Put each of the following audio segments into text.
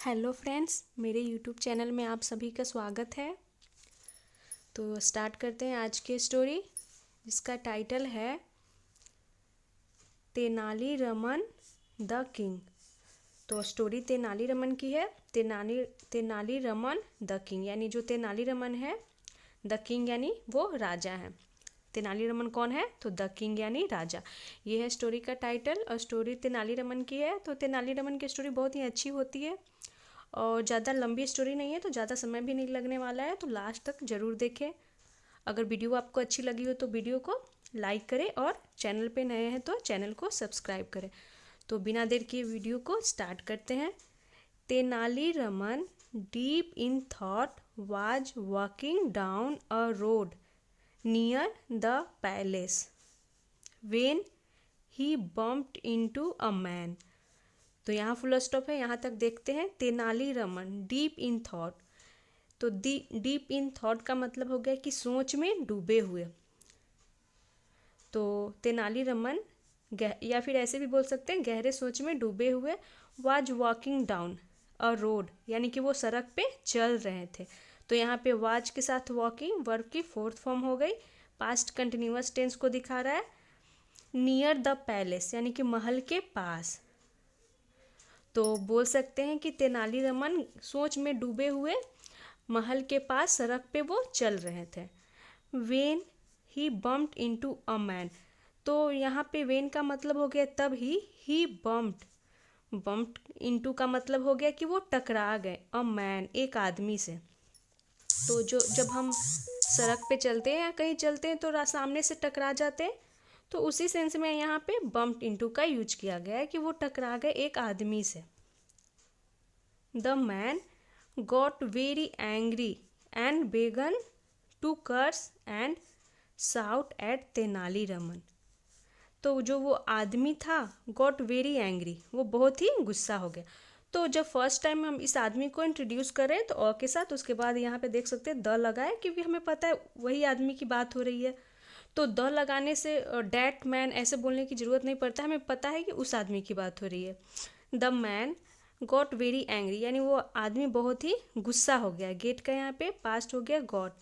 Hello friends, मेरे YouTube channel में आप सभी का स्वागत है। तो स्टार्ट करते हैं आज की स्टोरी, जिसका टाइटल है तेनाली रमन द किंग। तो स्टोरी तेनाली रमन की है। तेनाली रमन द किंग, यानी जो तेनाली रमन है, द किंग यानी वो राजा है। तेनाली रमन कौन है? तो द किंग यानी राजा। ये है स्टोरी का टाइटल और स्टोरी तेनाली रमन की है। तो तेनाली रमन की स्टोरी बहुत ही अच्छी होती है और ज़्यादा लंबी स्टोरी नहीं है, तो ज़्यादा समय भी नहीं लगने वाला है। तो लास्ट तक ज़रूर देखें। अगर वीडियो आपको अच्छी लगी हो तो वीडियो को लाइक करें और चैनल पे नए हैं तो चैनल को सब्सक्राइब करें। तो बिना देर किए वीडियो को स्टार्ट करते हैं। Tenali Raman, deep in thought, was walking down a road near the palace when he bumped into a man. तो यहाँ फुल स्टॉप है, यहाँ तक देखते हैं। Tenali Raman, deep in thought. तो डीप इन थॉट का मतलब हो गया कि सोच में डूबे हुए। तो तेनाली रमन या फिर ऐसे भी बोल सकते हैं गहरे सोच में डूबे हुए। Was walking down a road, यानी कि वो सड़क पे चल रहे थे। तो यहाँ पे वाज के साथ वॉकिंग वर्ब की फोर्थ फॉर्म हो गई। पास्ट कंटिन्यूअस टेंस को दिखा रहा है। नियर द पैलेस यानी कि महल के पास। तो बोल सकते हैं कि तेनालीरामन सोच में डूबे हुए महल के पास सड़क पे वो चल रहे थे। When he bumped into a man. तो यहाँ पे वेन का मतलब हो गया तब ही बम्प्ड इनटू का मतलब हो गया कि वो टकरा गए अ मैन, एक आदमी से। तो जो जब हम सड़क पे चलते हैं या कहीं चलते हैं तो सामने से टकरा जाते हैं, तो उसी सेंस में यहाँ पे बम्प्ड इनटू का यूज किया गया है कि वो टकरा गए एक आदमी से। The man got very angry and began to curse and shout at Tenali Raman. तो जो वो आदमी था, गॉट वेरी एंग्री, वो बहुत ही गुस्सा हो गया। तो जब फर्स्ट टाइम हम इस आदमी को इंट्रोड्यूस कर रहे हैं तो अ के साथ, उसके बाद यहाँ पे देख सकते हैं द लगाए, क्योंकि हमें पता है वही आदमी की बात हो रही है। तो द लगाने से डैट मैन ऐसे बोलने की ज़रूरत नहीं पड़ता, हमें पता है कि उस आदमी की बात हो रही है। The man got very angry, यानी वो आदमी बहुत ही गुस्सा हो गया। गेट का यहाँ पे पास्ट हो गया गॉट।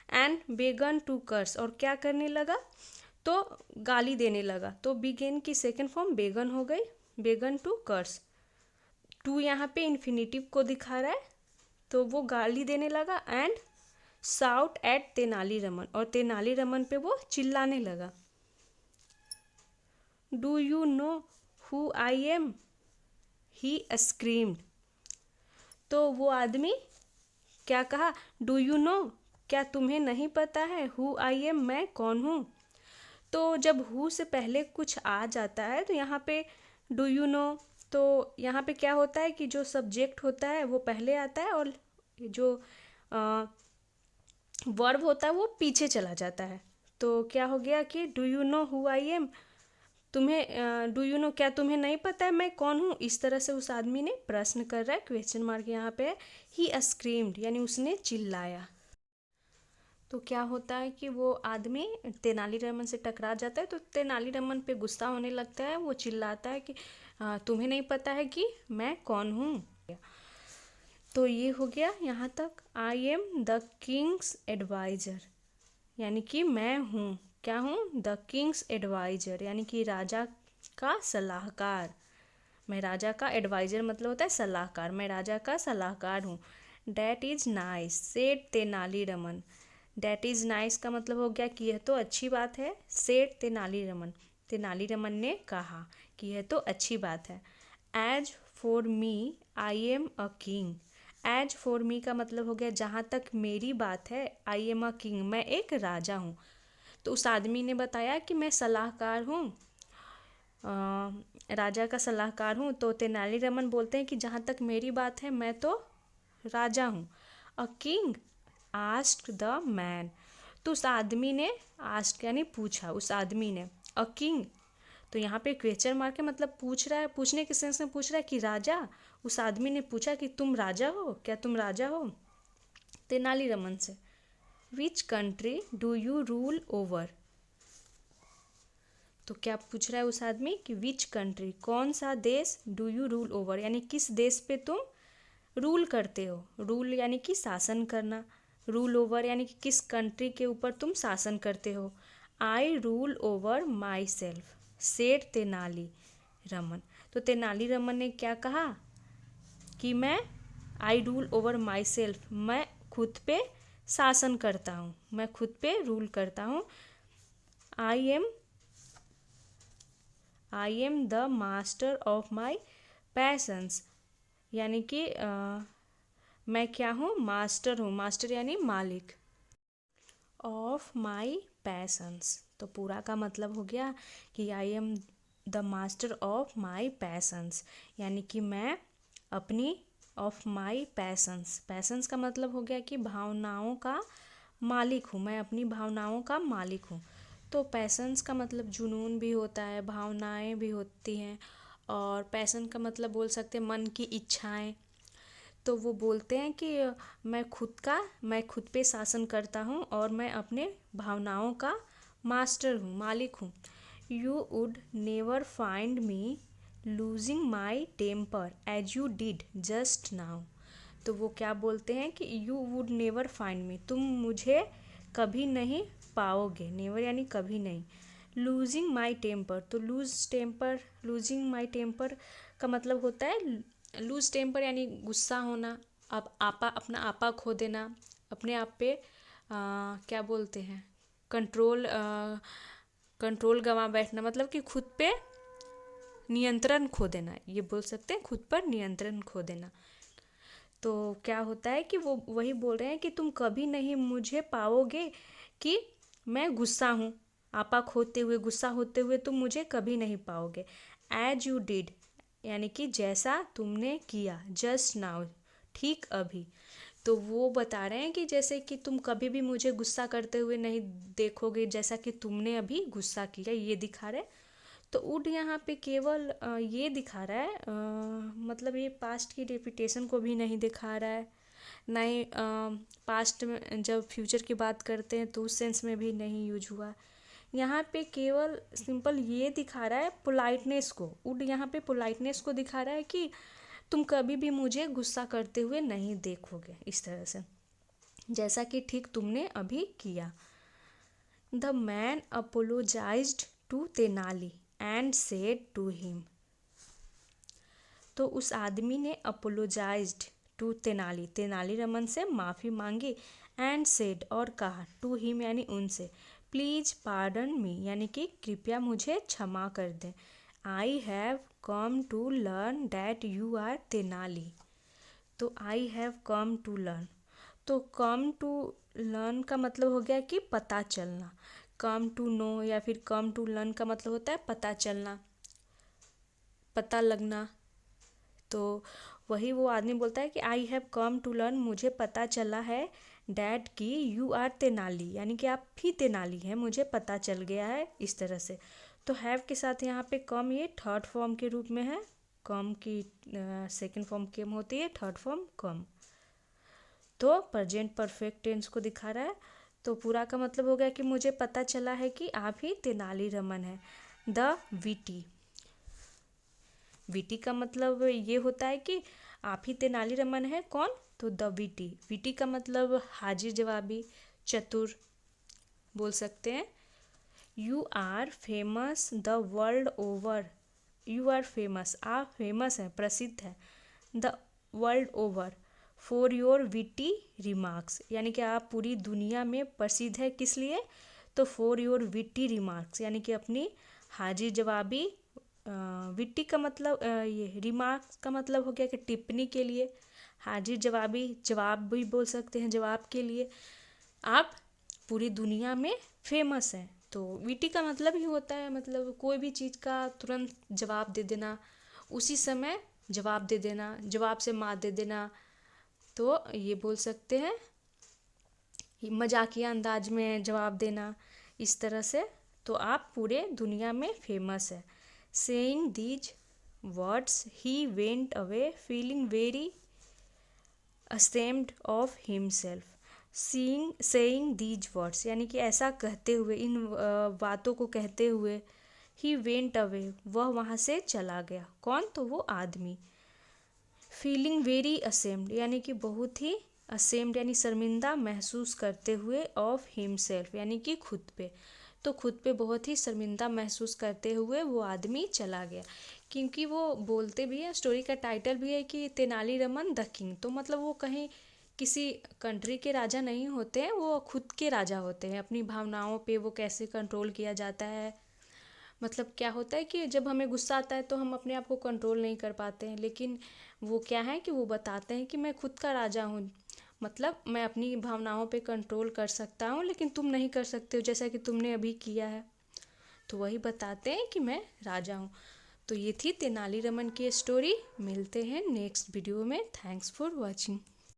एंड बेगन टू कर्स, और क्या करने लगा? तो गाली देने लगा। तो बिगेन की सेकेंड फॉर्म बेगन हो गई। बेगन टू कर्स। टू यहाँ पे इन्फिनिटिव को दिखा रहा है। तो वो गाली देने लगा। And shout at Tenali Raman, और तेनाली रमन पे वो चिल्लाने लगा। Do you know who I am, he screamed. तो वो आदमी क्या कहा? डू यू नो, क्या तुम्हें नहीं पता है? हु आई एम, मैं कौन हूँ। तो जब हु से पहले कुछ आ जाता है तो यहाँ पे डू यू नो, तो यहाँ पे क्या होता है कि जो सब्जेक्ट होता है वो पहले आता है और जो वर्ब होता है वो पीछे चला जाता है। तो क्या हो गया कि do you know who I M, तुम्हें डू यू नो, क्या तुम्हें नहीं पता है मैं कौन हूँ। इस तरह से उस आदमी ने प्रश्न कर रहा है, क्वेश्चन मार्क यहाँ पे है। ही स्क्रीम्ड, यानी उसने चिल्लाया। तो क्या होता है कि वो आदमी तेनालीरामन से टकरा जाता है, तो तेनालीरामन पे गुस्सा होने लगता है। वो चिल्लाता है कि तुम्हें नहीं पता है कि मैं कौन हूँ। तो ये हो गया यहाँ तक। I am the king's adviser, यानी कि मैं हूँ, क्या हूँ? द किंग्स एडवाइजर, यानी कि राजा का सलाहकार। मैं राजा का एडवाइजर मतलब होता है सलाहकार, मैं राजा का सलाहकार हूँ। That is nice said Tenali Raman. That is nice का मतलब हो गया कि यह तो अच्छी बात है। सेड तेनाली रमन, तेनाली रमन ने कहा कि यह तो अच्छी बात है। As for me I am a king. As for me का मतलब हो गया जहाँ तक मेरी बात है, आई एम अ किंग, मैं एक राजा हूँ। तो उस आदमी ने बताया कि मैं सलाहकार हूँ, राजा का सलाहकार हूँ। तो तेनालीरामन बोलते हैं कि जहाँ तक मेरी बात है मैं तो राजा हूँ। A king asked the man, तो उस आदमी ने, आस्क्ड यानी पूछा, उस आदमी ने। अ किंग, तो यहाँ पे क्वेश्चन मार्क है, मतलब पूछ रहा है, पूछने के सेंस में पूछ रहा है कि राजा। उस आदमी ने पूछा कि तुम राजा हो, क्या तुम राजा हो? तेनालीरामन से। Which country do you rule over. तो क्या पूछ रहा है उस आदमी कि विच कंट्री, कौन सा देश, डू यू रूल ओवर, यानी किस देश पे तुम रूल करते हो, रूल यानी कि शासन करना, रूल ओवर यानी कि किस कंट्री के ऊपर तुम शासन करते हो। I rule over my self said Tenali Raman. तो तेनाली रमन ने क्या कहा कि मैं I rule over my self, मैं खुद पे शासन करता हूँ, मैं खुद पे रूल करता हूँ। आई am the master of my patience, यानी कि मैं क्या हूँ, मास्टर हूँ, मास्टर यानी मालिक, ऑफ माई पैशंस। तो पूरा का मतलब हो गया कि आई am the master of my patience, यानी कि मैं अपनी ऑफ माई पैशंस, पैशंस का मतलब हो गया कि भावनाओं का मालिक हूँ, मैं अपनी भावनाओं का मालिक हूँ। तो पैशंस का मतलब जुनून भी होता है, भावनाएं भी होती हैं, और पैशन का मतलब बोल सकते हैं मन की इच्छाएं। तो वो बोलते हैं कि मैं खुद पे शासन करता हूँ और मैं अपने भावनाओं का मास्टर हूँ, मालिक हूँ। You would never find me losing my temper as you did just now. तो वो क्या बोलते हैं कि you would never find me, तुम मुझे कभी नहीं पाओगे, नेवर यानी कभी नहीं। लूजिंग माई टेम्पर, तो लूजिंग माई टेम्पर का मतलब होता है लूज टेम्पर यानी गुस्सा होना, अब अपना आपा खो देना, अपने आप पे क्या बोलते हैं, कंट्रोल गंवा बैठना, मतलब कि खुद पे नियंत्रण खो देना, ये बोल सकते हैं खुद पर नियंत्रण खो देना। तो क्या होता है कि वो वही बोल रहे हैं कि तुम कभी नहीं मुझे पाओगे कि मैं गुस्सा हूँ, आपा खोते हुए, गुस्सा होते हुए तुम मुझे कभी नहीं पाओगे। एज यू डिड यानी कि जैसा तुमने किया, जस्ट नाउ ठीक अभी। तो वो बता रहे हैं कि जैसे कि तुम कभी भी मुझे गुस्सा करते हुए नहीं देखोगे, जैसा कि तुमने अभी गुस्सा किया, ये दिखा रहे। तो वुड यहाँ पे केवल ये दिखा रहा है, मतलब ये पास्ट की रेपिटेशन को भी नहीं दिखा रहा है, ना ही पास्ट में जब फ्यूचर की बात करते हैं तो उस सेंस में भी नहीं यूज हुआ। यहाँ पे केवल सिंपल ये दिखा रहा है पोलाइटनेस को, वुड यहाँ पे पोलाइटनेस को दिखा रहा है कि तुम कभी भी मुझे गुस्सा करते हुए नहीं देखोगे, इस तरह से जैसा कि ठीक तुमने अभी किया। The man apologised to Tenali and said to him. तो उस आदमी ने अपोलोजाइज्ड टू तेनाली, तेनाली रमन से माफ़ी मांगी, एंड सेड और कहा, टू हिम यानी उनसे, प्लीज पार्डन मी यानी कि कृपया मुझे क्षमा कर दें। I have come to learn that you are Tenali. तो I have come to learn, तो कम टू लर्न का मतलब हो गया कि पता चलना, कम टू नो या फिर कम टू लर्न का मतलब होता है पता चलना, पता लगना। तो वही वो आदमी बोलता है कि I have come to learn, मुझे पता चला है, डैड की यू आर तेनाली यानी कि आप भी तेनाली हैं, मुझे पता चल गया है, इस तरह से। तो हैव के साथ यहाँ पे कम ये थर्ड फॉर्म के रूप में है, कम की सेकंड फॉर्म केम होती है, थर्ड फॉर्म कम। तो प्रेजेंट परफेक्ट टेंस को दिखा रहा है। तो पूरा का मतलब हो गया कि मुझे पता चला है कि आप ही तेनाली रमन है। द विटी, विटी का मतलब ये होता है कि आप ही तेनाली रमन है, कौन, तो द विटी, विटी का मतलब हाजिर जवाबी, चतुर बोल सकते हैं। You are famous the world over, you are famous, आप फेमस हैं, प्रसिद्ध है, the world over for your witty remarks, यानी कि आप पूरी दुनिया में प्रसिद्ध है, किस लिए, तो फॉर योर विटी रिमार्क्स यानी कि अपनी हाजिर जवाबी, विट्टी का मतलब ये रिमार्क्स का मतलब हो गया कि टिप्पणी के लिए, हाजिर जवाबी जवाब भी बोल सकते हैं, जवाब के लिए आप पूरी दुनिया में फेमस हैं। तो विटी का मतलब ही होता है, मतलब कोई भी चीज़ का तुरंत जवाब दे देना, उसी समय जवाब दे देना, जवाब से मात दे देना, तो ये बोल सकते हैं मजाकिया अंदाज में जवाब देना, इस तरह से। तो आप पूरे दुनिया में फेमस है। Saying these words he went away feeling very ashamed of himself। Saying these words यानी कि ऐसा कहते हुए, इन बातों को कहते हुए, ही वेंट अवे वह वहाँ से चला गया, कौन, तो वो आदमी। फीलिंग वेरी असेम्ड यानी कि बहुत ही असेम्ड यानी शर्मिंदा महसूस करते हुए ऑफ हिमसेल्फ यानी कि खुद पे। तो खुद पे बहुत ही शर्मिंदा महसूस करते हुए वो आदमी चला गया, क्योंकि वो बोलते भी है, स्टोरी का टाइटल भी है कि तेनालीरामन द किंग। तो मतलब वो कहीं किसी कंट्री के राजा नहीं होते हैं, वो खुद के राजा होते हैं। अपनी भावनाओं पे वो कैसे कंट्रोल किया जाता है, मतलब क्या होता है कि जब हमें गुस्सा आता है तो हम अपने आप को कंट्रोल नहीं कर पाते हैं, लेकिन वो क्या है कि वो बताते हैं कि मैं खुद का राजा हूँ, मतलब मैं अपनी भावनाओं पे कंट्रोल कर सकता हूँ, लेकिन तुम नहीं कर सकते हो जैसा कि तुमने अभी किया है। तो वही बताते हैं कि मैं राजा हूँ। तो ये थी तेनालीरामन की स्टोरी। मिलते हैं नेक्स्ट वीडियो में। Thanks for watching.